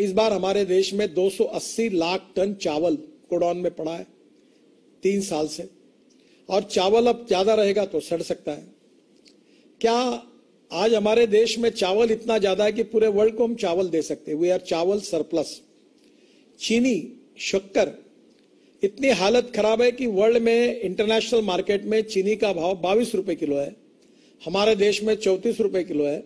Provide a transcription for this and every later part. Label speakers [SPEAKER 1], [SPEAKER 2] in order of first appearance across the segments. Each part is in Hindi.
[SPEAKER 1] इस बार हमारे देश में 280 लाख टन चावल गोडाउन में पड़ा है 3 साल से, और चावल अब ज्यादा रहेगा तो सड़ सकता है। क्या आज हमारे देश में चावल इतना ज्यादा है कि पूरे वर्ल्ड को हम चावल दे सकते हैं? वी आर चावल सरप्लस। चीनी, शक्कर, इतनी हालत खराब है कि वर्ल्ड में इंटरनेशनल मार्केट में चीनी का भाव 22 रुपए किलो है, हमारे देश में 34 रुपए किलो है,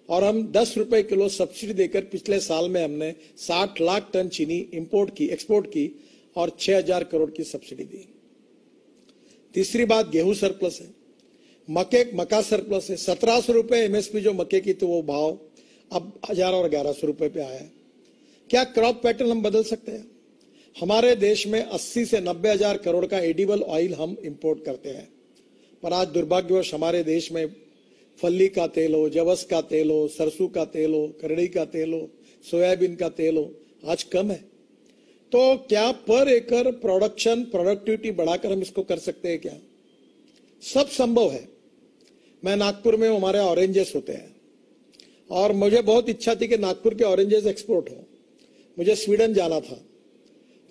[SPEAKER 1] और हम 10 रुपए किलो सब्सिडी देकर पिछले साल में हमने 60 लाख टन चीनी एक्सपोर्ट की और 6000 करोड़ की सब्सिडी दी। तीसरी बात, गेहूं सरप्लस है, मक्का सरप्लस है। 1700 रुपए एमएसपी जो मक्के की तो वो भाव अब 1000 और 1100 रुपए पे आया है। क्या क्रॉप पैटर्न हम बदल सकते हैं? हमारे देश में 80 से 90 हजार करोड़ का एडिबल ऑयल हम इंपोर्ट करते हैं, पर आज दुर्भाग्यवश हमारे देश में फल्ली का तेल हो, जवस का तेल हो, सरसों का तेल हो, करड़ी का तेल हो, सोयाबीन का तेल हो, आज कम है। तो क्या पर एकड़ प्रोडक्टिविटी बढ़ाकर हम इसको कर सकते हैं? क्या सब संभव है। मैं नागपुर में, हमारे ऑरेंजेस होते हैं और मुझे बहुत इच्छा थी कि नागपुर के ऑरेंजेस एक्सपोर्ट हो। मुझे स्वीडन जाना था,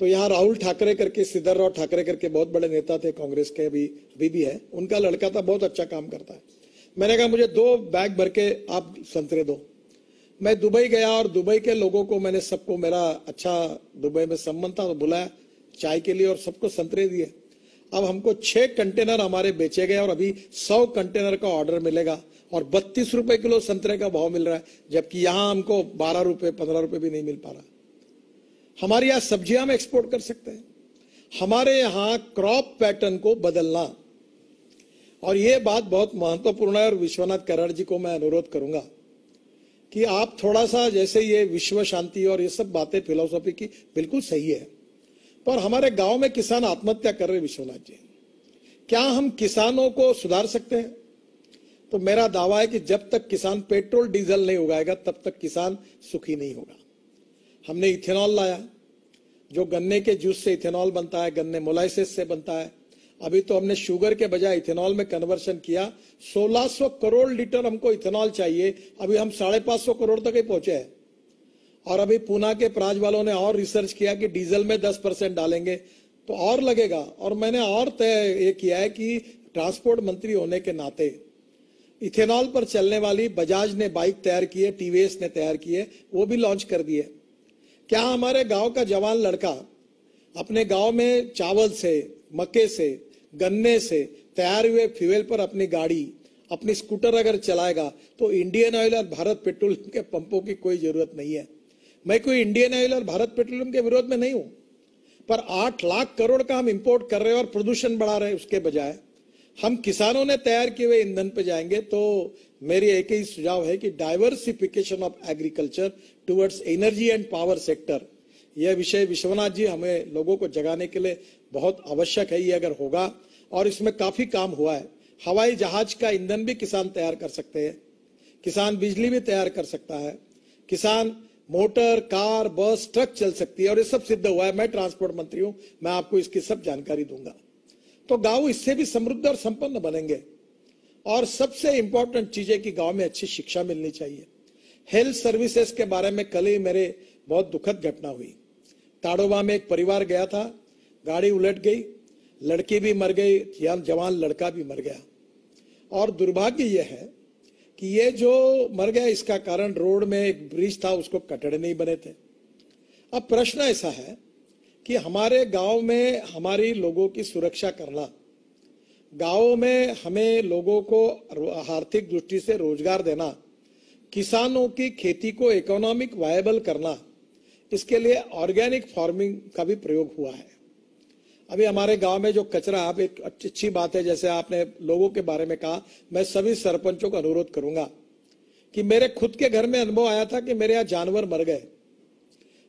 [SPEAKER 1] तो यहाँ राहुल ठाकरे करके, सिद्धरराव ठाकरे करके बहुत बड़े नेता थे कांग्रेस के, अभी भी है, उनका लड़का था, बहुत अच्छा काम करता है। मैंने कहा मुझे 2 बैग भर के आप संतरे दो। मैं दुबई गया और दुबई के लोगों को मैंने सबको, मेरा अच्छा दुबई में संबंध था, तो बुलाया चाय के लिए और सबको संतरे दिए। अब हमको 6 कंटेनर हमारे बेचे गए और अभी 100 कंटेनर का ऑर्डर मिलेगा और 32 रुपए किलो संतरे का भाव मिल रहा है, जबकि यहां हमको 12 रुपए 15 रुपए भी नहीं मिल पा रहा। हमारे यहाँ सब्जियां हम एक्सपोर्ट कर सकते हैं। हमारे यहाँ क्रॉप पैटर्न को बदलना, और ये बात बहुत महत्वपूर्ण है, और विश्वनाथ कराड़ जी को मैं अनुरोध करूंगा कि आप थोड़ा सा, जैसे ये विश्व शांति और ये सब बातें फिलोसॉफी की बिल्कुल सही है, पर हमारे गांव में किसान आत्महत्या कर रहे। विश्वनाथ जी, क्या हम किसानों को सुधार सकते हैं? तो मेरा दावा है कि जब तक किसान पेट्रोल डीजल नहीं उगाएगा तब तक किसान सुखी नहीं होगा। हमने इथेनॉल लाया, जो गन्ने के जूस से इथेनॉल बनता है, गन्ने मोलाइसिस से बनता है। अभी तो हमने शुगर के बजाय इथेनॉल में कन्वर्शन किया। 1600 करोड़ लीटर हमको इथेनॉल चाहिए, अभी हम 550 करोड़ तक ही पहुंचे हैं। और अभी पूना के प्राज वालों ने और रिसर्च किया कि डीजल में 10% डालेंगे तो और लगेगा। और मैंने और तय ये किया है कि ट्रांसपोर्ट मंत्री होने के नाते इथेनॉल पर चलने वाली बजाज ने बाइक तैयार की है, टीवीएस ने तैयार की है, वो भी लॉन्च कर दी है। क्या हमारे गांव का जवान लड़का अपने गांव में चावल से, मक्के से, गन्ने से तैयार हुए फ्यूल पर अपनी गाड़ी, अपनी स्कूटर अगर चलाएगा तो इंडियन ऑयल और भारत पेट्रोलियम के पंपों की कोई जरूरत नहीं है। मैं कोई इंडियन ऑयल और भारत पेट्रोलियम के विरोध में नहीं हूं, पर 8 लाख करोड़ का हम इंपोर्ट कर रहे हैं और प्रदूषण बढ़ा रहे हैं। उसके बजाय हम किसानों ने तैयार किए हुए ईंधन पे जाएंगे। तो मेरी एक ही सुझाव है कि diversification of agriculture towards energy and power sector, यह विषय विश्वनाथ जी हमें लोगों को जगाने के लिए बहुत आवश्यक है। ये अगर होगा, और इसमें काफी काम हुआ है, हवाई जहाज का ईंधन भी किसान तैयार कर सकते हैं, किसान बिजली भी तैयार कर सकता है, किसान मोटर, कार, बस, ट्रक चल सकती है, और ये सब सिद्ध हुआ है। मैं ट्रांसपोर्ट मंत्री हूं, मैं आपको इसकी सब जानकारी दूंगा। तो गांव इससे भी समृद्ध और संपन्न बनेंगे। और सबसे इंपॉर्टेंट चीज है कि गांव में अच्छी शिक्षा मिलनी चाहिए। हेल्थ सर्विसेज के बारे में कल ही मेरे बहुत दुखद घटना हुई। ताड़ोबा में एक परिवार गया था, गाड़ी उलट गई, लड़की भी मर गई, जवान लड़का भी मर गया। और दुर्भाग्य यह है कि ये जो मर गया इसका कारण रोड में एक ब्रिज था, उसको कटड़े नहीं बने थे। अब प्रश्न ऐसा है कि हमारे गांव में हमारी लोगों की सुरक्षा करना, गांव में हमें लोगों को आर्थिक दृष्टि से रोजगार देना, किसानों की खेती को इकोनॉमिक वायबल करना, इसके लिए ऑर्गेनिक फार्मिंग का भी प्रयोग हुआ है। अभी हमारे गांव में जो कचरा, आप एक अच्छी बात है, जैसे आपने लोगों के बारे में कहा, मैं सभी सरपंचों को अनुरोध करूंगा कि मेरे खुद के घर में अनुभव आया था कि मेरे यहाँ जानवर मर गए,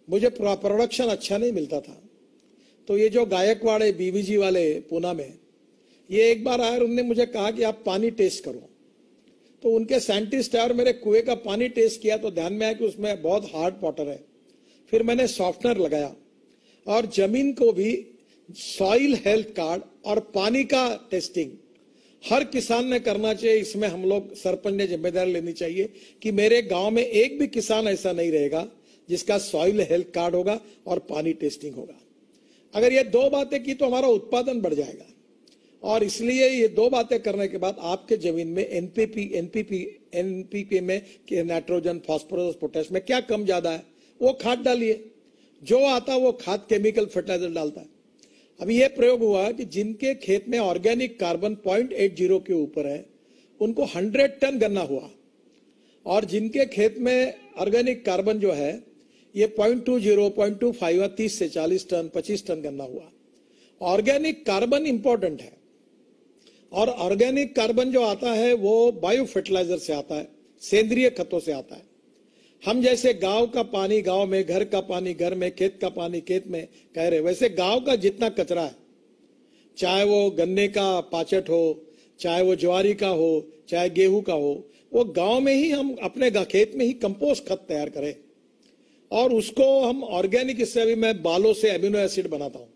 [SPEAKER 1] मुझे प्रोडक्शन अच्छा नहीं मिलता था। तो ये जो गायकवाड़ है बीवीजी वाले पूना में, ये एक बार आए, उन्होंने मुझे कहा कि आप पानी टेस्ट करो। तो उनके साइंटिस्ट आए और मेरे कुएं का पानी टेस्ट किया तो ध्यान में आया कि उसमें बहुत हार्ड वाटर है। फिर मैंने सॉफ्टनर लगाया और जमीन को भी सॉइल हेल्थ कार्ड और पानी का टेस्टिंग हर किसान ने करना चाहिए। इसमें हम लोग सरपंच ने जिम्मेदारी लेनी चाहिए कि मेरे गांव में एक भी किसान ऐसा नहीं रहेगा जिसका सॉइल हेल्थ कार्ड होगा और पानी टेस्टिंग होगा। अगर ये दो बातें की तो हमारा उत्पादन बढ़ जाएगा। और इसलिए ये दो बातें करने के बाद आपके जमीन में एनपीपी में नाइट्रोजन, फास्फोरस, पोटेश में क्या कम ज्यादा है वो खाद डालिए। जो आता वो खाद केमिकल फर्टिलाइजर डालता है। अभी ये प्रयोग हुआ कि जिनके खेत में ऑर्गेनिक कार्बन 0.80 के ऊपर है उनको 100 टन गन्ना हुआ, और जिनके खेत में ऑर्गेनिक कार्बन जो है ये 0.20, 0.25, 30 से 40 टन, 25 टन गन्ना हुआ। ऑर्गेनिक कार्बन इंपॉर्टेंट है, और ऑर्गेनिक कार्बन जो आता है वो बायो फर्टिलाइजर से आता है, सेंद्रीय खतों से आता है। हम जैसे गांव का पानी गांव में, घर का पानी घर में, खेत का पानी खेत में कह रहे, वैसे गांव का जितना कचरा है, चाहे वो गन्ने का पाचट हो, चाहे वो ज्वारी का हो, चाहे गेहूं का हो, वो गांव में ही हम अपने खेत में ही कंपोस्ट खत तैयार करें और उसको हम ऑर्गेनिक, इससे अभी मैं बालों से एमिनो एसिड बनाता हूं,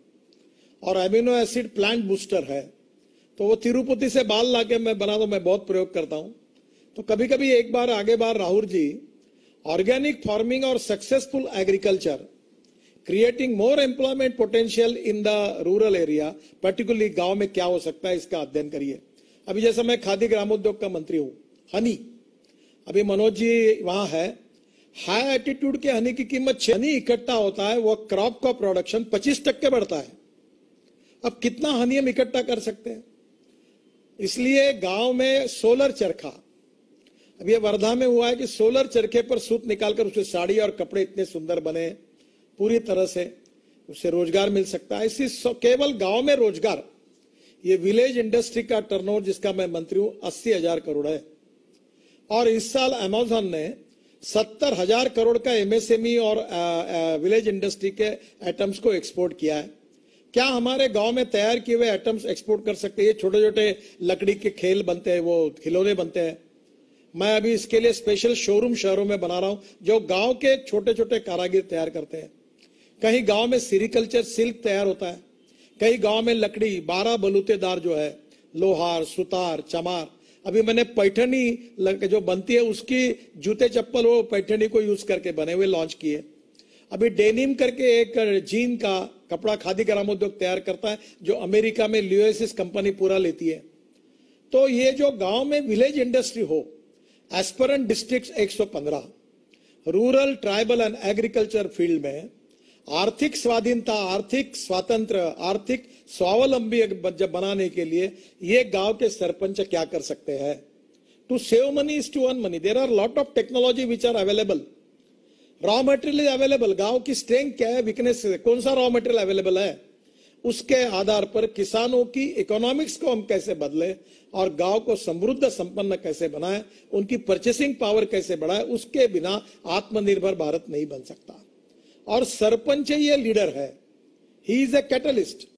[SPEAKER 1] और एमिनो एसिड प्लांट बूस्टर है, तो वो तिरुपति से बाल लाके मैं बनाता हूं, मैं बहुत प्रयोग करता हूं। तो कभी कभी एक बार आगे बार राहुल जी, ऑर्गेनिक फार्मिंग और successful agriculture creating more employment potential in the rural area, particularly गांव में क्या हो सकता है इसका अध्ययन करिए। अभी जैसा मैं खादी ग्रामोद्योग का मंत्री हूं, हनी, अभी मनोज जी वहां है, हाई एटीट्यूड के हनी की कीमत, हनी इकट्ठा होता है वो क्रॉप का प्रोडक्शन 25% बढ़ता है। अब कितना हनी हम इकट्ठा कर सकते हैं? इसलिए गांव में सोलर चरखा, अब ये वर्धा में हुआ है कि सोलर चरखे पर सूत निकालकर उससे साड़ी और कपड़े इतने सुंदर बने, पूरी तरह से उससे रोजगार मिल सकता है। इसी केवल गांव में रोजगार, ये विलेज इंडस्ट्री का टर्नओवर जिसका मैं मंत्री हूं 80,000 करोड़ है, और इस साल अमेज़न ने 70,000 करोड़ का एमएसएमई और विलेज इंडस्ट्री के आइटम्स को एक्सपोर्ट किया है। क्या हमारे गांव में तैयार किए हुए आइटम्स एक्सपोर्ट कर सकते हैं? छोटे छोटे लकड़ी के खेल बनते हैं, वो खिलौने बनते हैं। मैं अभी इसके लिए स्पेशल शोरूम शहरों में बना रहा हूं जो गांव के छोटे छोटे कारागिर तैयार करते हैं। कहीं गांव में सेरिकल्चर सिल्क तैयार होता है, कई गांव में लकड़ी 12 बलूतेदार जो है, लोहार, सुतार, चमार। अभी मैंने पैठनी जो बनती है उसकी जूते चप्पल वो पैठनी को यूज करके बने हुए लॉन्च किए। अभी डेनिम करके एक जीन का कपड़ा खादी ग्रामोद्योग तैयार करता है जो अमेरिका में ल्यूएसिस कंपनी पूरा लेती है। तो ये जो गांव में विलेज इंडस्ट्री हो, aspirant district 115, rural, tribal and agriculture field में आर्थिक स्वाधीनता, आर्थिक स्वातंत्र, आर्थिक स्वावलंबी बनाने के लिए ये गांव के सरपंच क्या कर सकते हैं? To save money is to earn money. There are lot of technology which are available, raw material is available. गांव की स्ट्रेंथ क्या है, वीकनेस कौन सा रॉ मटेरियल अवेलेबल है, उसके आधार पर किसानों की इकोनॉमिक्स को हम कैसे बदले और गांव को समृद्ध संपन्न कैसे बनाए, उनकी परचेसिंग पावर कैसे बढ़ाए, उसके बिना आत्मनिर्भर भारत नहीं बन सकता। और सरपंच ये लीडर है, ही इज ए कैटलिस्ट।